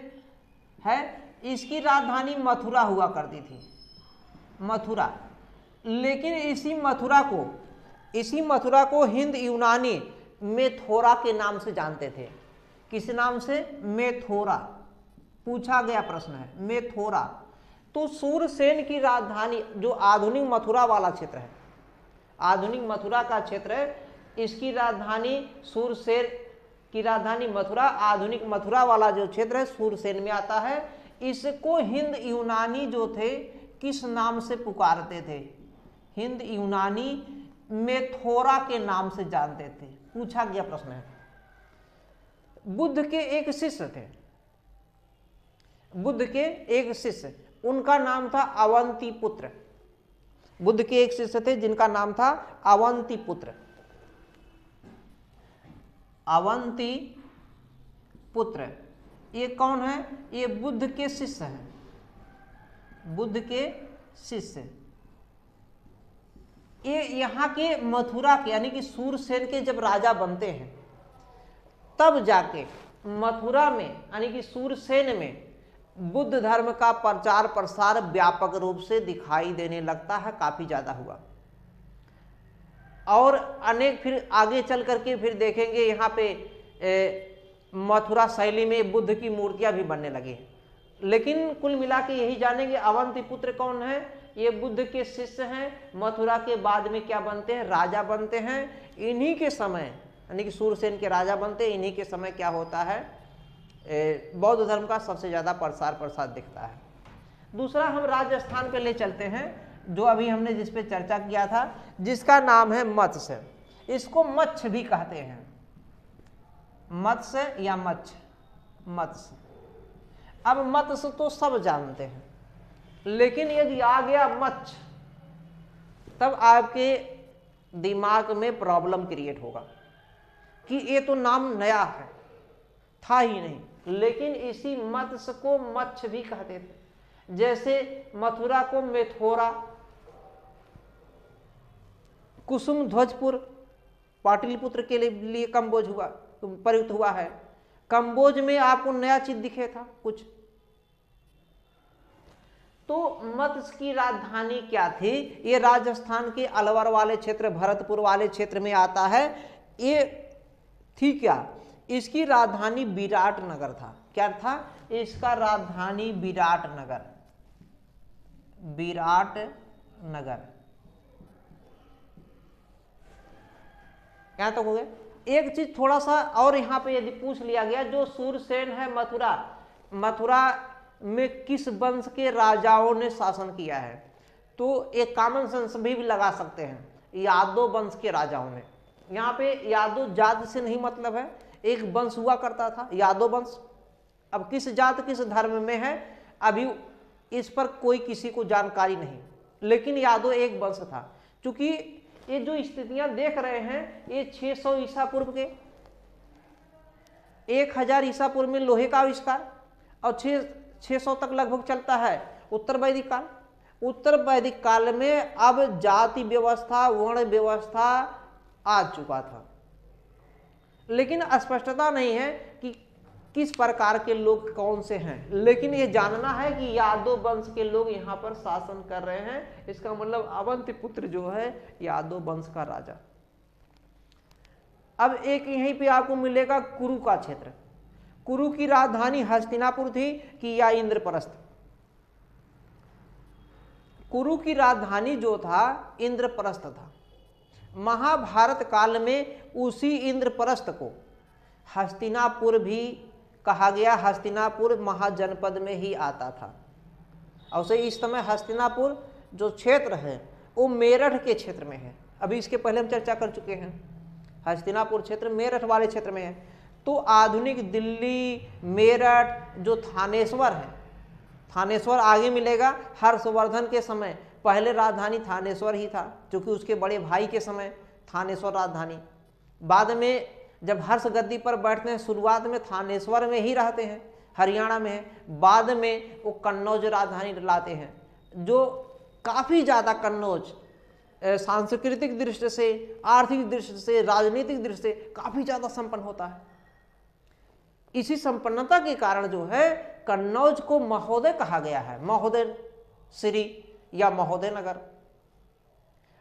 है। इसकी राजधानी मथुरा हुआ करती थी, मथुरा। लेकिन इसी मथुरा को हिंद यूनानी मेथोरा के नाम से जानते थे। किस नाम से? मेथोरा। पूछा गया प्रश्न है, मेथोरा। तो सूरसेन की राजधानी, जो आधुनिक मथुरा वाला क्षेत्र है, आधुनिक मथुरा का क्षेत्र है, इसकी राजधानी सूरसेन की राजधानी मथुरा, आधुनिक मथुरा वाला जो क्षेत्र है सूरसेन में आता है। इसको हिंद यूनानी जो थे किस नाम से पुकारते थे? हिंद यूनानी मेथोरा के नाम से जानते थे। पूछा गया प्रश्न है। बुद्ध के एक शिष्य थे, बुद्ध के एक शिष्य, उनका नाम था अवंती पुत्र। बुद्ध के एक शिष्य थे जिनका नाम था अवंती पुत्र। अवंती पुत्र, ये कौन है? ये बुद्ध के शिष्य हैं, बुद्ध के शिष्य। ये यहाँ के मथुरा के, यानी कि सूरसेन के जब राजा बनते हैं, तब जाके मथुरा में, यानी कि सूरसेन में, बुद्ध धर्म का प्रचार प्रसार व्यापक रूप से दिखाई देने लगता है, काफी ज्यादा हुआ। और अनेक फिर आगे चल करके फिर देखेंगे यहाँ पे मथुरा शैली में बुद्ध की मूर्तियां भी बनने लगी। लेकिन कुल मिला के यही जानेंगे अवंती पुत्र कौन है? ये बुद्ध के शिष्य हैं। मथुरा के बाद में क्या बनते हैं? राजा बनते हैं। इन्हीं के समय, यानी कि सूरसेन के राजा बनते हैं, इन्हीं के समय क्या होता है? बौद्ध धर्म का सबसे ज्यादा प्रसार दिखता है। दूसरा हम राजस्थान पे ले चलते हैं, जो अभी हमने जिस पे चर्चा किया था, जिसका नाम है मत्स्य। इसको मच्छ भी कहते हैं, मत्स्य या मत्स्य। अब मत्स्य तो सब जानते हैं, लेकिन यदि आ गया मच्छ, तब आपके दिमाग में प्रॉब्लम क्रिएट होगा कि ये तो नाम नया है, था ही नहीं। लेकिन इसी मत्स्य को मच्छ भी कहते थे। जैसे मथुरा को मेथोरा, कुसुम ध्वजपुर पाटलिपुत्र के लिए कंबोज हुआ, प्रयुक्त हुआ है। कंबोज में आपको नया चीज दिखे था कुछ। तो मत्स्य की राजधानी क्या थी? ये राजस्थान के अलवर वाले क्षेत्र, भरतपुर वाले क्षेत्र में आता है। ये थी क्या? इसकी राजधानी विराट नगर था। क्या था इसका राजधानी? विराट नगर। विराट नगर। क्या तो हो गया? एक चीज थोड़ा सा और यहां पे यदि पूछ लिया गया, जो सूरसेन है मथुरा में किस वंश के राजाओं ने शासन किया है, तो एक कॉमन सेंस भी लगा सकते हैं, यादव वंश के राजाओं ने। यहाँ पे यादव जात से नहीं मतलब है, एक वंश हुआ करता था यादव वंश। अब किस जात किस धर्म में है अभी इस पर कोई किसी को जानकारी नहीं, लेकिन यादव एक वंश था। क्योंकि ये जो स्थितियां देख रहे हैं ये 600 ईसा पूर्व के, 1000 ईसा पूर्व में लोहे का आविष्कार, और 600 तक लगभग चलता है उत्तर वैदिक काल। उत्तर वैदिक काल में अब जाति व्यवस्था, वर्ण व्यवस्था आ चुका था, लेकिन स्पष्टता नहीं है कि किस प्रकार के लोग कौन से हैं। लेकिन ये जानना है कि यादव वंश के लोग यहाँ पर शासन कर रहे हैं। इसका मतलब अवंतिपुत्र जो है यादव वंश का राजा। अब एक यहीं पे आपको मिलेगा कुरु का क्षेत्र। कुरु की राजधानी हस्तिनापुर थी कि या इंद्रप्रस्थ? कुरु की राजधानी जो था इंद्रप्रस्थ था। महाभारत काल में उसी इंद्रप्रस्थ को हस्तिनापुर भी कहा गया। हस्तिनापुर महाजनपद में ही आता था। और से इस समय हस्तिनापुर जो क्षेत्र है वो मेरठ के क्षेत्र में है। अभी इसके पहले हम चर्चा कर चुके हैं, हस्तिनापुर क्षेत्र मेरठ वाले क्षेत्र में है। तो आधुनिक दिल्ली, मेरठ जो थानेश्वर है, थानेश्वर आगे मिलेगा। हर्षवर्धन के समय पहले राजधानी थानेश्वर ही था, क्योंकि उसके बड़े भाई के समय थानेश्वर राजधानी। बाद में जब हर्ष गद्दी पर बैठते हैं, शुरुआत में थानेश्वर में ही रहते हैं, हरियाणा में है। बाद में वो कन्नौज राजधानी लाते हैं, जो काफ़ी ज़्यादा कन्नौज सांस्कृतिक दृष्टि से, आर्थिक दृष्टि से, राजनीतिक दृष्टि से काफ़ी ज़्यादा संपन्न होता है। इसी संपन्नता के कारण जो है कन्नौज को महोदय कहा गया है, महोदय श्री या महोदय नगर।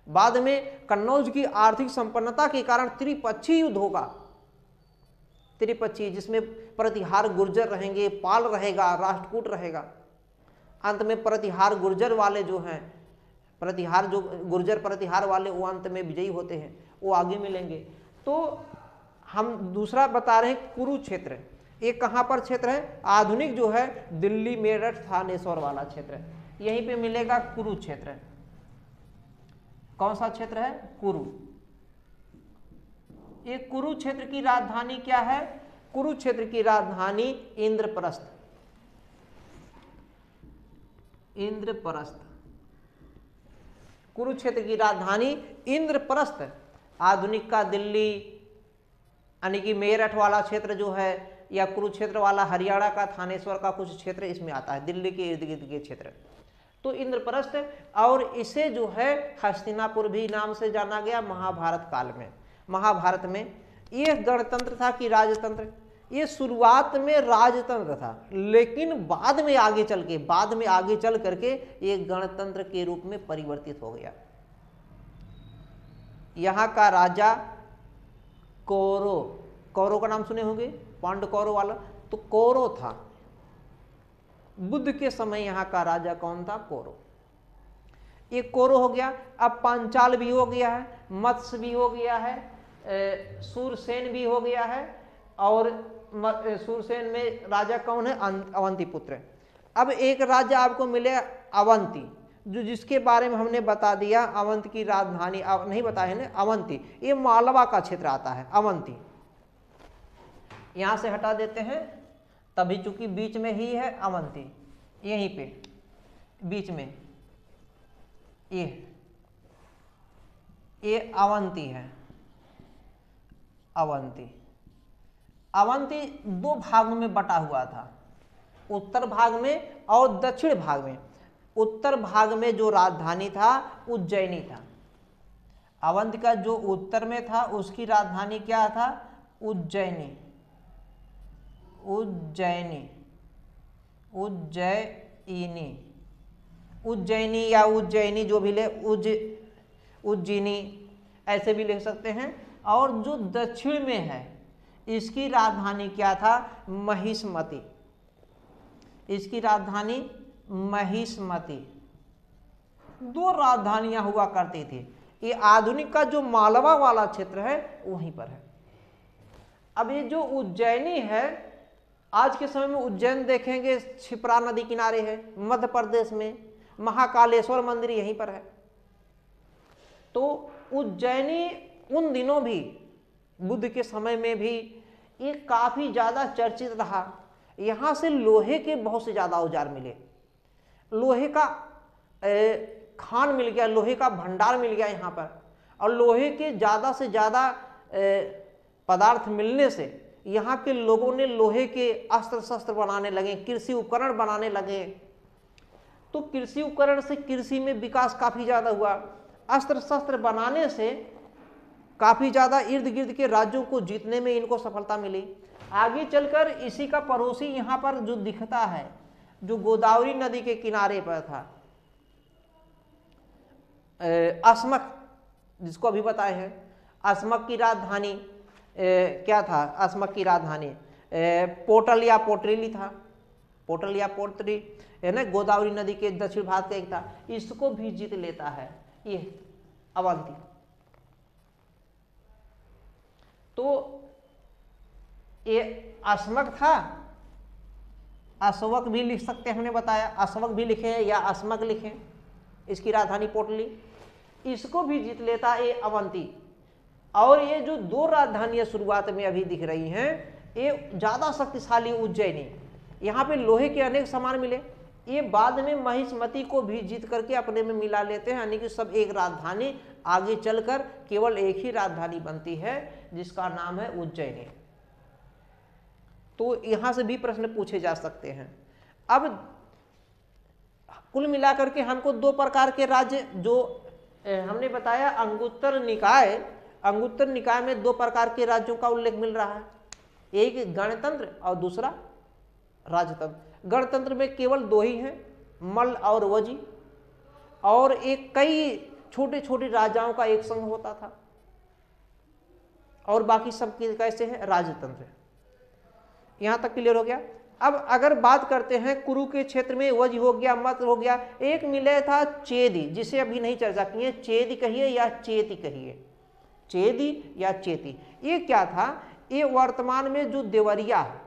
बाद में कन्नौज की आर्थिक संपन्नता के कारण त्रिपक्षीय युद्ध होगा, त्रिपक्षीय, जिसमें प्रतिहार गुर्जर रहेंगे, पाल रहेगा, राष्ट्रकूट रहेगा। अंत में प्रतिहार गुर्जर वाले जो हैं, प्रतिहार जो गुर्जर प्रतिहार वाले वो अंत में विजयी होते हैं, वो आगे मिलेंगे। तो हम दूसरा बता रहे हैं कुरुक्षेत्र। ये कहाँ पर क्षेत्र है? आधुनिक जो है दिल्ली, मेरठ, थानेश्वर वाला क्षेत्र है, यहीं पे मिलेगा कुरुक्षेत्र। कौन सा क्षेत्र है? कुरु। ये कुरुक्षेत्र की राजधानी क्या है? कुरुक्षेत्र की राजधानी इंद्रप्रस्थ। इंद्रप्रस्थ कुरुक्षेत्र की राजधानी इंद्रप्रस्थ। आधुनिक का दिल्ली यानी कि मेरठ वाला क्षेत्र जो है, या कुरुक्षेत्र वाला हरियाणा का, थानेश्वर का कुछ क्षेत्र इसमें आता है, दिल्ली के इर्द गिर्द के क्षेत्र। तो इंद्रप्रस्थ, और इसे जो है हस्तिनापुर भी नाम से जाना गया महाभारत काल में। महाभारत में ये गणतंत्र था कि राजतंत्र? ये शुरुआत में राजतंत्र था, लेकिन बाद में आगे चल करके ये गणतंत्र के रूप में परिवर्तित हो गया। यहाँ का राजा कौरव का नाम सुने होंगे, पांडव कौरव वाला, तो कौरव था। बुद्ध के समय यहाँ का राजा कौन था? कौरव। एक कौरव हो गया। अब पांचाल भी हो गया है, मत्स्य भी हो गया है, सूरसेन भी हो गया है, और सूरसेन में राजा कौन है? अवंतिपुत्र। अब एक राज्य आपको मिले अवंती, जो जिसके बारे में हमने बता दिया, अवंत की राजधानी नहीं बताया है ना, अवंती, ये मालवा का क्षेत्र आता है, अवंती। यहां से हटा देते हैं, तभी चूंकि बीच में ही है अवंती, यहीं पे बीच में ये अवंती है, अवंती। अवंती दो भागों में बटा हुआ था, उत्तर भाग में और दक्षिण भाग में। उत्तर भाग में जो राजधानी था उज्जैनी था। अवंती का जो उत्तर में था उसकी राजधानी क्या था? उज्जैनी, उज्जैनी, उज्जैनी, उज्जैनी या उज्जैनी जो भी ले, उज्जैनी ऐसे भी लिख सकते हैं। और जो दक्षिण में है इसकी राजधानी क्या था? महिष्मती, इसकी राजधानी महिष्मती। दो राजधानियां हुआ करती थी। ये आधुनिक का जो मालवा वाला क्षेत्र है वहीं पर है। अब ये जो उज्जैनी है, आज के समय में उज्जैन देखेंगे क्षिप्रा नदी किनारे है, मध्य प्रदेश में महाकालेश्वर मंदिर यहीं पर है। तो उज्जैनी उन दिनों भी, बुद्ध के समय में भी ये काफी ज्यादा चर्चित रहा। यहां से लोहे के बहुत से ज्यादा औजार मिले, लोहे का खान मिल गया, लोहे का भंडार मिल गया यहाँ पर। और लोहे के ज्यादा से ज्यादा पदार्थ मिलने से यहाँ के लोगों ने लोहे के अस्त्र शस्त्र बनाने लगे, कृषि उपकरण बनाने लगे। तो कृषि उपकरण से कृषि में विकास काफी ज्यादा हुआ। अस्त्र शस्त्र बनाने से काफी ज्यादा इर्द गिर्द के राज्यों को जीतने में इनको सफलता मिली। आगे चलकर इसी का पड़ोसी यहाँ पर जो दिखता है, जो गोदावरी नदी के किनारे पर था, अस्मक, जिसको अभी बताए हैं, अस्मक की राजधानी क्या था? अस्मक की राजधानी पोटल या पोटरेली था, पोटल या पोटरी है ना, गोदावरी नदी के दक्षिण भाग का एक था। इसको भी जीत लेता है ये अवंती। तो ये अस्मक था, अशोक भी लिख सकते हैं, हमने बताया अशोक भी लिखे या अस्मक लिखे, इसकी राजधानी पोटली। इसको भी जीत लेता ये अवंती। और ये जो दो राजधानियां शुरुआत में अभी दिख रही हैं, ये ज्यादा शक्तिशाली उज्जैनी, यहाँ पे लोहे के अनेक सामान मिले। ये बाद में महिष्मती को भी जीत करके अपने में मिला लेते हैं, यानी कि सब एक राजधानी, आगे चलकर केवल एक ही राजधानी बनती है जिसका नाम है उज्जैनी। तो यहां से भी प्रश्न पूछे जा सकते हैं। अब कुल मिलाकर के हमको दो प्रकार के राज्य जो हमने बताया, अंगुत्तर निकाय, अंगुत्तर निकाय में दो प्रकार के राज्यों का उल्लेख मिल रहा है, एक गणतंत्र और दूसरा राजतंत्र। गणतंत्र में केवल दो ही हैं, मल्ल और वजी, और एक कई छोटे छोटे राजाओं का एक संघ होता था, और बाकी सब कैसे है? राजतंत्र। यहां तक क्लियर हो गया। अब अगर बात करते हैं कुरु के क्षेत्र में, वज हो गया, मत हो गया, एक मिले था चेदी, जिसे अभी नहीं चर्चा किए, चेदी कहिए या चेती कहिए, चेदी या चेती। ये क्या था? ये वर्तमान में जो देवरिया है,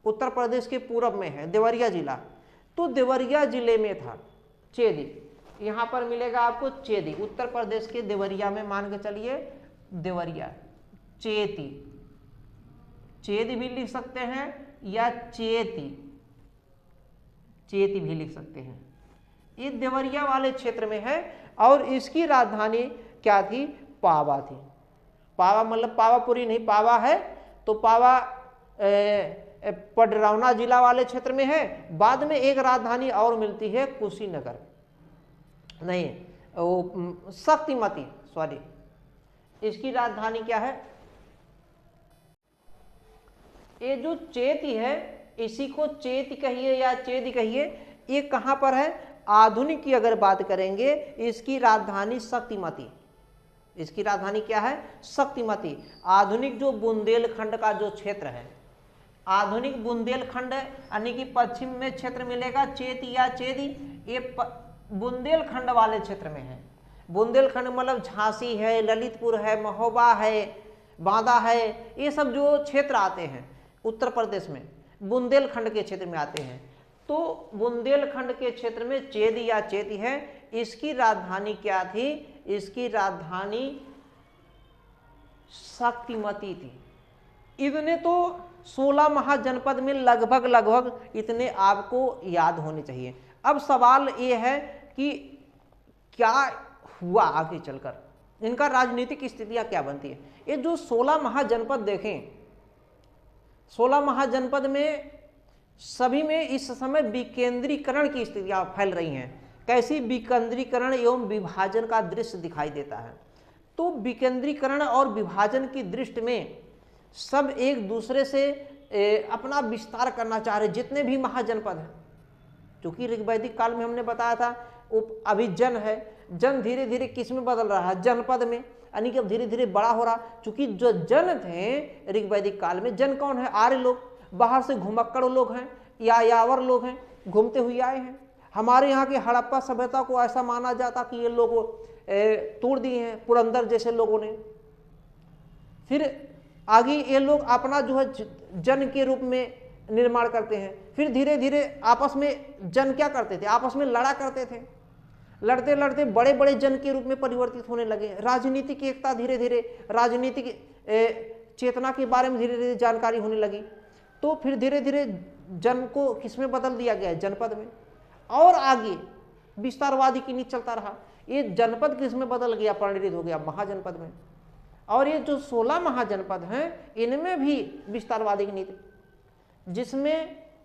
उत्तर प्रदेश के पूर्व में है देवरिया जिला, तो देवरिया जिले में था चेदी। यहां पर मिलेगा आपको चेदी, उत्तर प्रदेश के देवरिया में, मान के चलिए देवरिया। चेती, चेदी भी लिख सकते हैं या चेती, चेती भी लिख सकते हैं। ये देवरिया वाले क्षेत्र में है। और इसकी राजधानी क्या थी? पावा थी। पावा मतलब पावापुरी नहीं, पावा है तो पावा पडरौना जिला वाले क्षेत्र में है। बाद में एक राजधानी और मिलती है कुशीनगर, नहीं वो शक्तिमती, सॉरी, इसकी राजधानी क्या है? ये जो चेती है, इसी को चेती कहिए या चेदी कहिए। ये कहां पर है? आधुनिक की अगर बात करेंगे, इसकी राजधानी शक्तिमती, इसकी राजधानी क्या है? शक्तिमती। आधुनिक जो बुंदेलखंड का जो क्षेत्र है, आधुनिक बुंदेलखंड यानी कि पश्चिम में क्षेत्र मिलेगा चेती या चेदी, ये बुंदेलखंड वाले क्षेत्र में है। बुंदेलखंड मतलब झांसी है, ललितपुर है, महोबा है, बांदा है, ये सब जो क्षेत्र आते हैं उत्तर प्रदेश में बुंदेलखंड के क्षेत्र में आते हैं। तो बुंदेलखंड के क्षेत्र में चेद या चेती है, इसकी राजधानी क्या थी? इसकी राजधानी शक्तिमती थी। इतने तो 16 महाजनपद में लगभग इतने आपको याद होने चाहिए। अब सवाल ये है कि क्या हुआ आगे चलकर, इनका राजनीतिक स्थितियां क्या बनती है। ये जो 16 महाजनपद देखें, 16 महाजनपद में सभी में इस समय विकेंद्रीकरण की स्थितियां फैल रही हैं। कैसी? विकेंद्रीकरण एवं विभाजन का दृश्य दिखाई देता है। तो विकेंद्रीकरण और विभाजन की दृष्टि में सब एक दूसरे से अपना विस्तार करना चाह रहे, जितने भी महाजनपद हैं। क्योंकि ऋग्वैदिक काल में हमने बताया था अभी जन है, जन धीरे धीरे किस में बदल रहा है? जनपद में, यानी कि अब धीरे धीरे बड़ा हो रहा। क्योंकि जो जन थे ऋग्वैदिक काल में, जन कौन है? आर्य लोग, बाहर से घुमक्कड़ लोग हैं या यावर लोग हैं, घूमते हुए आए हैं। हमारे यहाँ की हड़प्पा सभ्यता को ऐसा माना जाता कि ये लोग तोड़ दिए हैं पुरंदर जैसे लोगों ने। फिर आगे ये लोग अपना जो है जन के रूप में निर्माण करते हैं। फिर धीरे धीरे आपस में जन क्या करते थे? आपस में लड़ा करते थे। लड़ते लड़ते बड़े बड़े जन के रूप में परिवर्तित होने लगे। राजनीतिक एकता, धीरे धीरे राजनीतिक चेतना के बारे में धीरे धीरे जानकारी होने लगी। तो फिर धीरे धीरे जन को किसमें बदल दिया गया? जनपद में। और आगे विस्तारवादी की नीति चलता रहा। ये जनपद किसमें बदल गया? परिणित हो गया महाजनपद में। और ये जो 16 महाजनपद हैं, इनमें भी विस्तारवादी की नीति,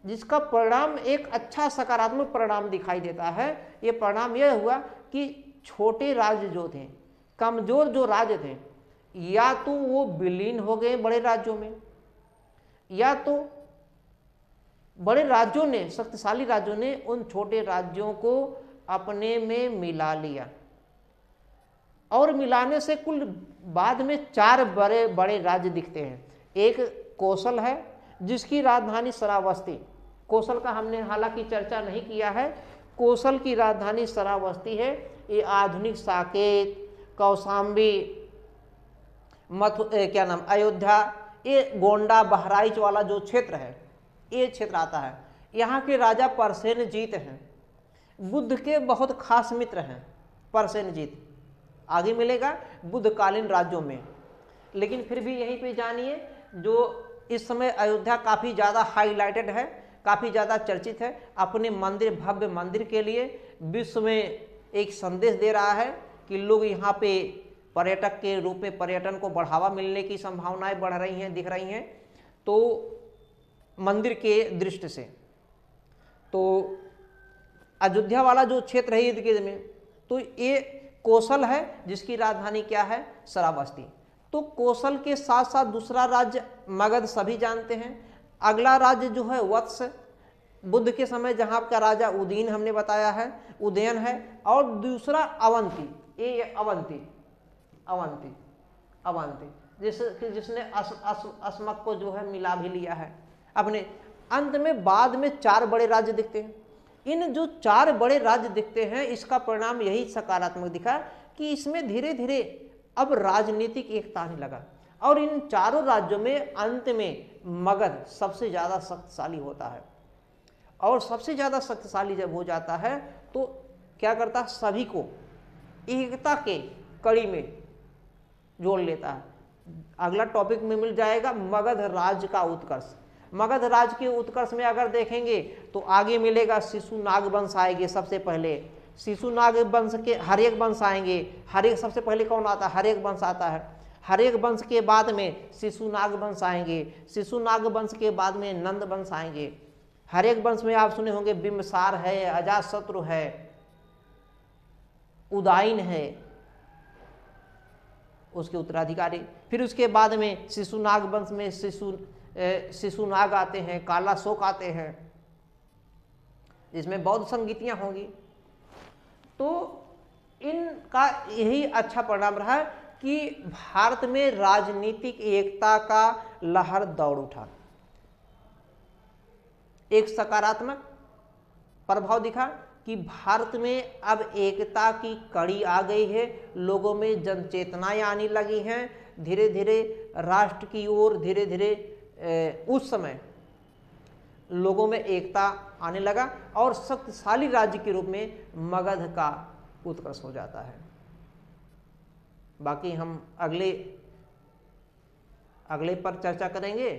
जिसका परिणाम एक अच्छा सकारात्मक परिणाम दिखाई देता है। ये परिणाम यह हुआ कि छोटे राज्य जो थे, कमजोर जो राज्य थे, या तो वो विलीन हो गए बड़े राज्यों में, या तो बड़े राज्यों ने, शक्तिशाली राज्यों ने उन छोटे राज्यों को अपने में मिला लिया। और मिलाने से कुल बाद में 4 बड़े बड़े राज्य दिखते हैं। एक कोसल है, जिसकी राजधानी श्रावस्ती। कोसल का हमने हालांकि चर्चा नहीं किया है। कोसल की राजधानी श्रावस्ती है। ये आधुनिक साकेत, कौशाम्बी, अयोध्या, ये गोंडा बहराइच वाला जो क्षेत्र है, ये क्षेत्र आता है। यहाँ के राजा परसेनजीत हैं, बुद्ध के बहुत खास मित्र हैं परसेनजीत। आगे मिलेगा बुद्धकालीन राज्यों में। लेकिन फिर भी यहीं पे जानिए, जो इस समय अयोध्या काफ़ी ज़्यादा हाईलाइटेड है, काफ़ी ज़्यादा चर्चित है अपने मंदिर, भव्य मंदिर के लिए। विश्व में एक संदेश दे रहा है कि लोग यहाँ पे पर्यटक के रूप में पर्यटन को बढ़ावा मिलने की संभावनाएं बढ़ रही हैं, दिख रही हैं। तो मंदिर के दृष्टि से तो अयोध्या वाला जो क्षेत्र है इर्द गिर्द में, तो ये कोसल है, जिसकी राजधानी क्या है? श्रावस्ती। तो कोसल के साथ साथ दूसरा राज्य मगध सभी जानते हैं। अगला राज्य जो है वत्स, बुद्ध के समय जहाँ का राजा उदयन हमने बताया है, उदयन है। और दूसरा अवंती, ये अवंती अवंती अवंती जिसने अस्मक को जो है मिला भी लिया है अपने। अंत में बाद में 4 बड़े राज्य दिखते हैं। इन जो 4 बड़े राज्य दिखते हैं, इसका परिणाम यही सकारात्मक दिखा कि इसमें धीरे धीरे अब राजनीतिक एकता आने लगा। और इन चारों राज्यों में अंत में मगध सबसे ज़्यादा शक्तिशाली होता है। और सबसे ज़्यादा शक्तिशाली जब हो जाता है तो क्या करता है? सभी को एकता के कड़ी में जोड़ लेता है। अगला टॉपिक में मिल जाएगा मगध राज्य का उत्कर्ष। मगध राज्य के उत्कर्ष में अगर देखेंगे तो आगे मिलेगा शिशुनाग वंश आएंगे। सबसे पहले शिशुनाग वंश के हर्यक वंश आएंगे। हर्यक सबसे पहले कौन आता है? हर्यक वंश आता है। हर्यक वंश के बाद में शिशुनाग वंश आएंगे। शिशुनाग वंश के बाद में नंद वंश आएंगे। हर्यक वंश में आप सुने होंगे बिंबिसार है, अजातशत्रु है, उदायन है उसके उत्तराधिकारी। फिर उसके बाद में शिशुनाग वंश में शिशुनाग आते हैं, कालाशोक आते हैं, जिसमें बौद्ध संगीतियां होंगी। तो इनका यही अच्छा परिणाम रहा कि भारत में राजनीतिक एकता का लहर दौड़ उठा। एक सकारात्मक प्रभाव दिखा कि भारत में अब एकता की कड़ी आ गई है, लोगों में जन चेतनाएं आने लगी हैं। धीरे धीरे राष्ट्र की ओर धीरे धीरे उस समय लोगों में एकता आने लगा और शक्तिशाली राज्य के रूप में मगध का उत्कर्ष हो जाता है। बाकी हम अगले पर चर्चा करेंगे।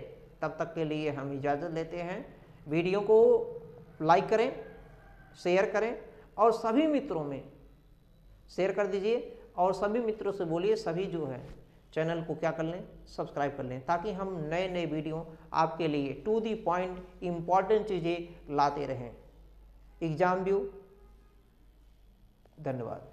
तब तक के लिए हम इजाज़त लेते हैं। वीडियो को लाइक करें, शेयर करें और सभी मित्रों में शेयर कर दीजिए और सभी मित्रों से बोलिए सभी जो है चैनल को क्या कर लें, सब्सक्राइब कर लें, ताकि हम नए नए वीडियो आपके लिए टू दी पॉइंट इम्पॉर्टेंट चीज़ें लाते रहें। Exam view. धन्यवाद।